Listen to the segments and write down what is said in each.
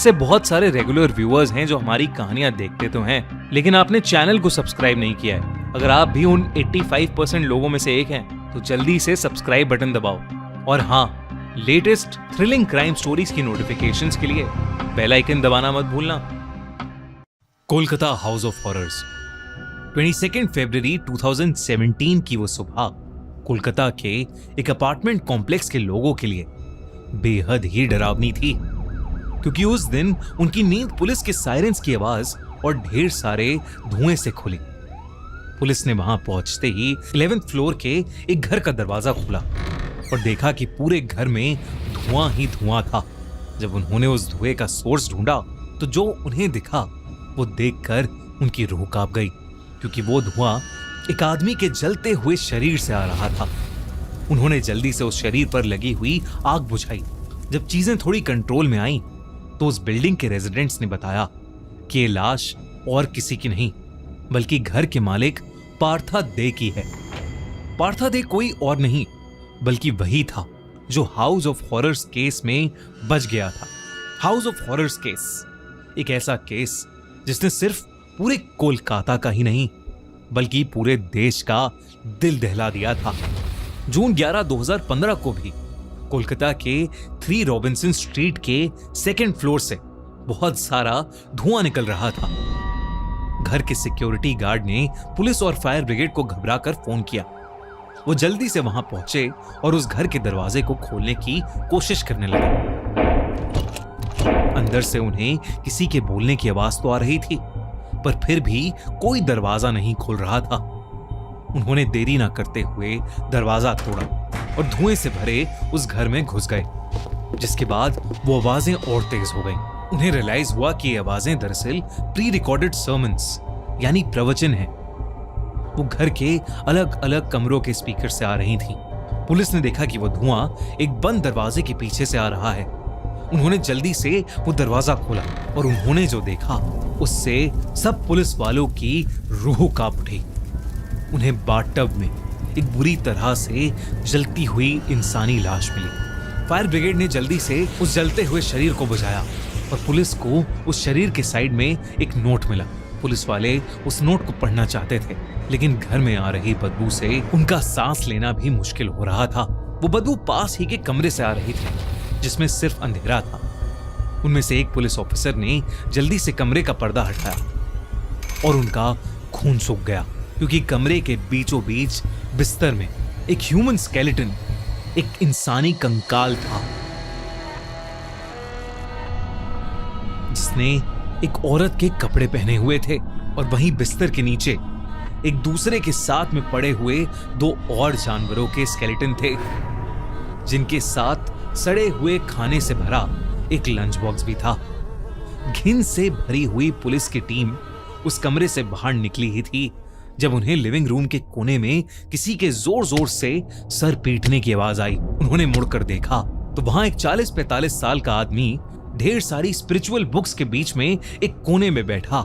से बहुत सारे रेगुलर व्यूअर्स हैं जो हमारी कहानियां देखते तो हैं, लेकिन आपने चैनल को सब्सक्राइब नहीं किया है। अगर आप भी उन 85% लोगों में से एक हैं, तो जल्दी से सब्सक्राइब बटन दबाओ और हाँ, लेटेस्ट थ्रिलिंग क्राइम स्टोरीज की नोटिफिकेशंस के लिए बेल आइकन दबाना मत भूलना। कोलकाता हाउस ऑफ हॉरर्स 22 फरवरी 2017 की वो सुबह कोलकाता के एक अपार्टमेंट कॉम्प्लेक्स के लोगों के लिए बेहद ही डरावनी थी, क्योंकि उस दिन उनकी नींद पुलिस के सायरन्स की आवाज और ढेर सारे धुएं से खुली। पुलिस ने वहां पहुंचते ही 11th फ्लोर के एक घर का दरवाजा खोला और देखा कि पूरे घर में धुआं ही धुआं था। जब उन्होंने उस धुएं का सोर्स ढूंढा तो जो उन्हें दिखा वो देखकर उनकी रूह कांप गई, क्योंकि वो धुआं एक आदमी के जलते हुए शरीर से आ रहा था। उन्होंने जल्दी से उस शरीर पर लगी हुई आग बुझाई। जब चीजें थोड़ी कंट्रोल में आईं, तो उस बिल्डिंग के रेजिडेंट्स ने बताया कि ये लाश और किसी की नहीं बल्कि घर के मालिक पार्था दे की है। पार्था दे कोई और नहीं बल्कि वही था जो हाउस ऑफ हॉरर्स केस में बच गया था। हाउस ऑफ हॉरर्स केस एक ऐसा केस जिसने सिर्फ पूरे कोलकाता का ही नहीं बल्कि पूरे देश का दिल दहला दिया था। जून 11, 2015 को भी कोलकाता के 3 रॉबिन्सन स्ट्रीट के 2nd फ्लोर से बहुत सारा धुआं निकल रहा था। घर के सिक्योरिटी गार्ड ने पुलिस और फायर ब्रिगेड को घबराकर फोन किया। वो जल्दी से वहां पहुंचे और उस घर के दरवाजे को खोलने की कोशिश करने लगे। अंदर से उन्हें किसी के बोलने की आवाज तो आ रही थी, पर फिर भी कोई दरवाजा नहीं खोल रहा था। उन्होंने देरी ना करते हुए दरवाजा तोड़ा और धुएं से भरे उस घर में घुस गए, जिसके बाद वो आवाजें और तेज हो गईं। उन्हें रियलाइज हुआ कि ये आवाजें दरअसल प्री रिकॉर्डेड सर्मन्स यानी प्रवचन हैं। वो घर के अलग अलग कमरों के स्पीकर से आ रही थी। पुलिस ने देखा कि वो धुआं एक बंद दरवाजे के पीछे से आ रहा है। उन्होंने जल्दी से वो दरवाजा खोला और उन्होंने जो देखा उससे सब पुलिस वालों की रूह कांप उठी। उन्हें बाथटब में एक बुरी तरह से जलती हुई इंसानी लाश मिली। फायर ब्रिगेड ने जल्दी से उस जलते हुए शरीर को बुझाया और पुलिस को उस शरीर के साइड में एक नोट मिला। पुलिस वाले उस नोट को पढ़ना चाहते थे, लेकिन घर में आ रही बदबू से उनका सांस लेना भी मुश्किल हो रहा था। वो बदबू पास ही के कमरे से आ रही थी, जिसमें सिर्फ अंधेरा था। उनमें से एक पुलिस ऑफिसर ने जल्दी से कमरे का पर्दा हटाया और उनका खून सूख गया, क्योंकि कमरे के बीचों बीच बिस्तर में एक ह्यूमन स्केलेटन, एक इंसानी कंकाल था, जिसने एक औरत के कपड़े पहने हुए थे। और वहीं बिस्तर के नीचे एक दूसरे के साथ में पड़े हुए 2 और जानवरों के स्केलेटन थे, जिनके साथ सड़े हुए खाने से भरा एक लंच बॉक्स भी था। घिन से भरी हुई पुलिस की टीम उस कमरे से बाहर निकली ही थी जब उन्हें लिविंग रूम के कोने में किसी के जोर जोर से सर पीटने की आवाज आई। उन्होंने मुड़कर देखा तो वहां एक 40-45 साल का आदमी ढेर सारी स्पिरिचुअल बुक्स के बीच में एक कोने में बैठा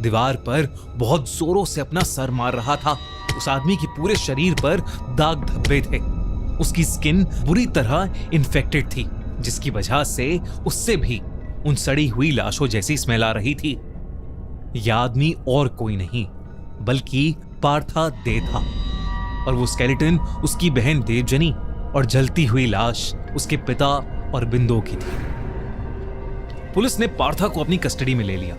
दीवार पर बहुत जोरों से अपना सर मार रहा था। उस आदमी के पूरे शरीर पर दाग धब्बे थे। उसकी स्किन बुरी तरह इन्फेक्टेड थी, जिसकी वजह से उससे भी उन सड़ी हुई लाशों जैसी स्मेल आ रही थी। यह आदमी और कोई नहीं बल्कि पार्था दे था, और वो स्केलेटन उसकी बहन देवजनी और जलती हुई लाश उसके पिता और बिंदु की थी। पुलिस ने पार्था को अपनी कस्टडी में ले लिया,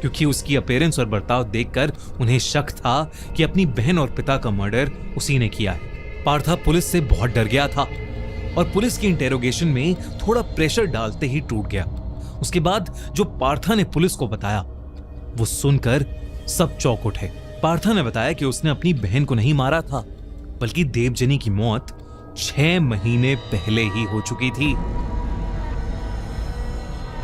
क्योंकि उसकी अपीयरेंस और बर्ताव देखकर उन्हें शक था कि अपनी बहन और पिता का मर्डर उसी ने किया है। पार्था पुलिस से बहुत डर गया था और पुलिस की इंटेरोगेशन में थोड़ा प्रेशर डालते ही टूट गया। उसके बाद जो पार्था ने पुलिस को बताया वो सुनकर सब चौंक उठे। पार्था ने बताया कि उसने अपनी बहन को नहीं मारा था, बल्कि देवजनी की मौत 6 महीने पहले ही हो चुकी थी।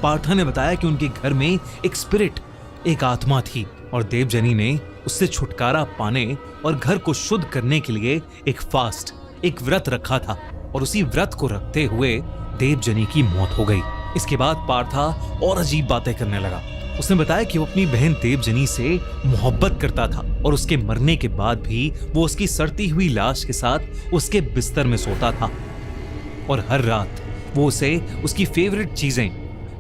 पार्था ने बताया कि उनके घर में एक स्पिरिट, एक आत्मा थी, और देवजनी ने उससे छुटकारा पाने और घर को शुद्ध करने के लिए एक फास्ट, एक व्रत रखा था, और उसी व्रत को रखते हुए देवजनी की मौत हो गई। इसके बाद पार्था और अजीब बातें करने लगा। उसने बताया कि वो अपनी बहन देवजनी से मोहब्बत करता था और उसके मरने के बाद भी वो उसकी सड़ती हुई लाश के साथ उसके बिस्तर में सोता था, और हर रात वो उसे उसकी फेवरेट चीजें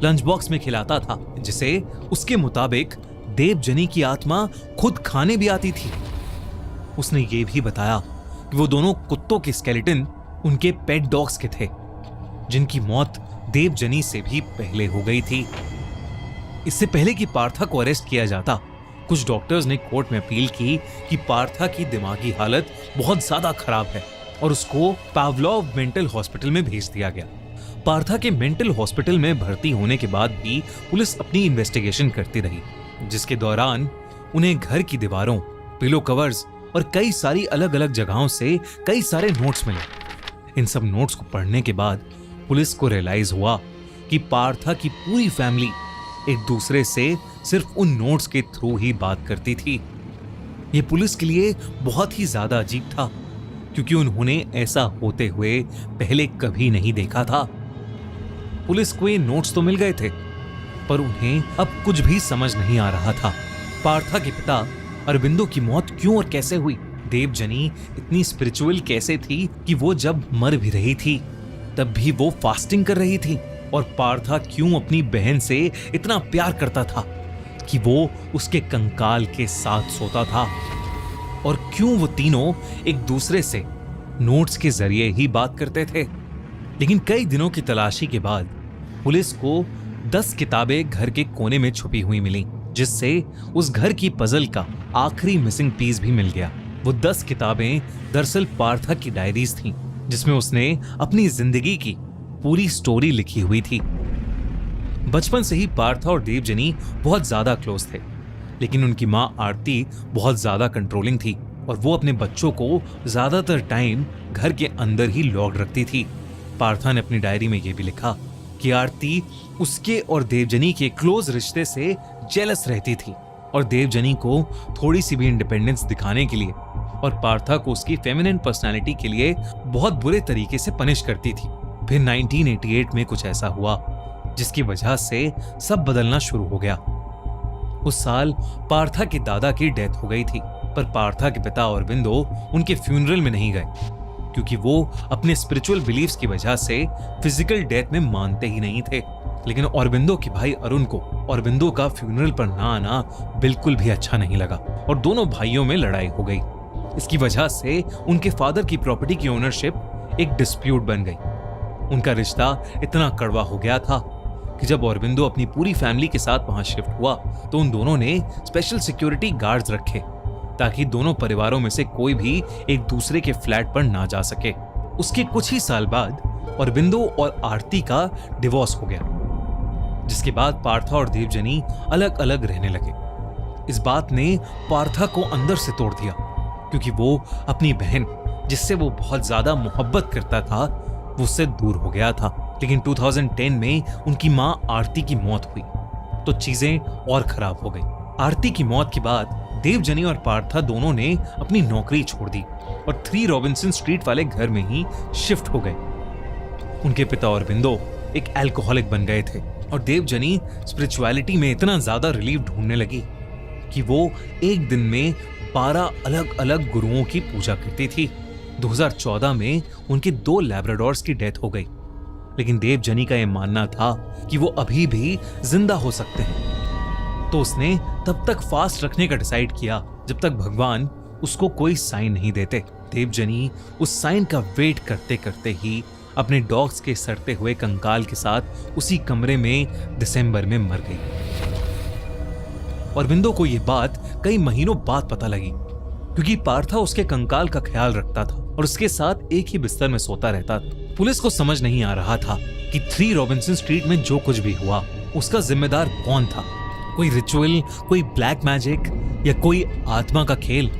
लंच बॉक्स में खिलाता था, जिसे उसके मुताबिक देवजनी की आत्मा खुद खाने भी आती थी। उसने ये भी बताया कि वो दोनों कुत्तों के स्केलेटन उनके पेट डॉग्स के थे, जिनकी मौत देवजनी से भी पहले हो गई थी। इससे पहले कि पार्था को अरेस्ट किया जाता, कुछ डॉक्टर्स ने कोर्ट में अपील की कि पार्था की दिमागी हालत बहुत ज्यादा खराब है और उसको पावलोव मेंटल हॉस्पिटल में भेज दिया गया। पार्था के मेंटल हॉस्पिटल में भर्ती होने के बाद भी पुलिस अपनी इन्वेस्टिगेशन करती रही, जिसके दौरान उन्हें घर की दीवारों, पिलो कवर्स और कई सारी अलग अलग जगहों से कई सारे नोट्स मिले। इन सब नोट्स को पढ़ने के बाद पुलिस को रियलाइज हुआ कि पार्था की पूरी फैमिली एक दूसरे से सिर्फ उन नोट्स के थ्रू ही बात करती थी। यह पुलिस के लिए बहुत ही ज्यादा अजीब था, क्योंकि उन्होंने ऐसा होते हुए पहले कभी नहीं देखा था। पुलिस को ये नोट्स तो मिल गए थे, पर उन्हें अब कुछ भी समझ नहीं आ रहा था। पार्था के पिता अरबिंदो की मौत क्यों और कैसे हुई? देवजनी इतनी स्पिरिचुअल कैसे थी कि वो जब मर भी रही थी तब भी वो फास्टिंग कर रही थी? और पार्था क्यों अपनी बहन से इतना प्यार करता था कि वो उसके कंकाल के साथ सोता था? और क्यों वो तीनों एक दूसरे से नोट्स के जरिए ही बात करते थे? लेकिन कई दिनों की तलाशी के बाद पुलिस को 10 किताबें घर के कोने में छुपी हुई मिली, जिससे उस घर की पजल का आखिरी मिसिंग पीस भी मिल गया। वो 10 किताबें दरअसल पार्था की डायरीज थीं, जिसमें उसने अपनी जिंदगी की पूरी स्टोरी लिखी हुई थी। बचपन से ही पार्था और देवजनी बहुत ज्यादा क्लोज थे, लेकिन उनकी मां आरती बहुत ज्यादा कंट्रोलिंग थी और वो अपने बच्चों को ज्यादातर टाइम घर के अंदर ही लॉक्ड रखती थी। पार्था ने अपनी डायरी में यह भी लिखा कि आरती उसके और देवजनी के क्लोज रिश्ते से जेलस रहती थी और देवजनी को थोड़ी सी भी इंडिपेंडेंस दिखाने के लिए और पार्था को उसकी फेमिनिन पर्सनालिटी के लिए बहुत बुरे तरीके से पनिश करती थी। फिर 1988 में कुछ ऐसा हुआ जिसकी वजह से सब बदलना शुरू हो गया। उस साल पार्था के दादा की डेथ हो गई थी, पर पार्था के पिता अरबिंदो उनके फ्यूनरल में नहीं गए, क्योंकि वो अपने स्पिरिचुअल बिलीफ्स की वजह से फिजिकल डेथ में मानते ही नहीं थे। लेकिन अरबिंदो के भाई अरुण को अरबिंदो का फ्यूनरल पर ना आना बिल्कुल भी अच्छा नहीं लगा और दोनों भाइयों में लड़ाई हो गई। इसकी वजह से उनके फादर की प्रॉपर्टी की ओनरशिप एक डिस्प्यूट बन गई। उनका रिश्ता इतना कड़वा हो गया था कि जब अरबिंदो अपनी पूरी फैमिली के साथ वहां शिफ्ट हुआ तो उन दोनों ने स्पेशल सिक्योरिटी गार्ड्स रखे ताकि दोनों परिवारों में से कोई भी एक दूसरे के फ्लैट पर ना जा सके। उसके कुछ ही साल बाद अरबिंदो और आरती का डिवोर्स हो गया, जिसके बाद पार्था और देवजनी अलग अलग रहने लगे। इस बात ने पार्था को अंदर से तोड़ दिया, क्योंकि वो अपनी बहन जिससे वो बहुत ज्यादा मोहब्बत करता था वो उससे दूर हो गया था। लेकिन 2010 में उनकी मां आरती की मौत हुई तो चीजें और खराब हो गई। आरती की मौत के बाद देवजनी और पार्था दोनों ने अपनी नौकरी छोड़ दी और 3 रॉबिन्सन स्ट्रीट वाले घर में ही शिफ्ट हो गए। उनके पिता अरबिंदो एक अल्कोहलिक बन गए थे और देवजनी स्पिरिचुअलिटी में इतना ज्यादा रिलीफ ढूंढने लगी कि वो एक दिन में 12 अलग अलग गुरुओं की पूजा करती थी। 2014 में उनके 2 लैब्राडोर्स की डेथ हो गई, लेकिन देवजनी का यह मानना था कि वो अभी भी जिंदा हो सकते हैं, तो उसने तब तक फास्ट रखने का डिसाइड किया जब तक भगवान उसको कोई साइन नहीं देते। देवजनी उस साइन का वेट करते करते ही अपने डॉग्स के सड़ते हुए कंकाल के साथ उसी कमरे में दिसंबर में मर गई। अरबिंदो को यह बात कई महीनों बाद पता लगी, क्योंकि पार्था उसके कंकाल का ख्याल रखता था और उसके साथ एक ही बिस्तर में सोता रहता था। पुलिस को समझ नहीं आ रहा था कि 3 रॉबिन्सन स्ट्रीट में जो कुछ भी हुआ उसका जिम्मेदार कौन था। कोई रिचुअल, कोई ब्लैक मैजिक या कोई आत्मा का खेल,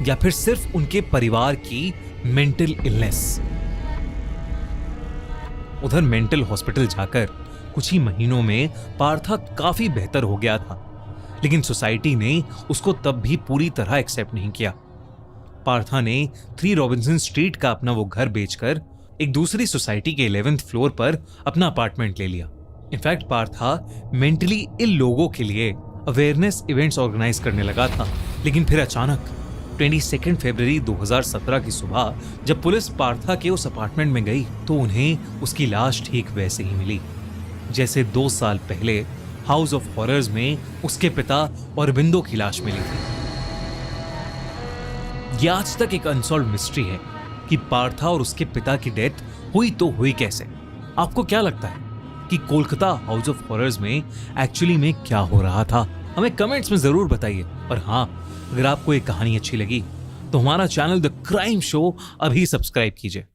या फिर सिर्फ उनके परिवार की मेंटल इलनेस। उधर मेंटल हॉस्पिटल जाकर कुछ ही महीनों में पार्था काफी बेहतर हो गया था, लेकिन सोसाइटी ने उसको तब भी पूरी तरह एक्सेप्ट नहीं किया। पार्था ने 3 रॉबिन्सन स्ट्रीट का अपना वो घर बेचकर एक दूसरी सोसाइटी के 11th फ्लोर पर अपना अपार्टमेंट ले लिया। इनफैक्ट पार्था मेंटली इल लोगों के लिए अवेयरनेस इवेंट्स ऑर्गेनाइज करने लगा था। लेकिन फिर अचानक 22 फरवरी 2017 की सुबह जब पुलिस पार्था के उस अपार्टमेंट में गई तो उन्हें उसकी लाश ठीक वैसे ही मिली जैसे 2 साल पहले हाउस ऑफ हॉरर्स में उसके पिता अरविंदो की लाश मिली थी। ये आज तक एक अनसॉल्व मिस्ट्री है कि पार्था और उसके पिता की डेथ हुई तो हुई कैसे। आपको क्या लगता है कि कोलकाता हाउस ऑफ हॉरर्स में एक्चुअली में क्या हो रहा था? हमें कमेंट्स में जरूर बताइए। और हाँ, अगर आपको ये कहानी अच्छी लगी तो हमारा चैनल द क्राइम शो अभी सब्सक्राइब कीजिए।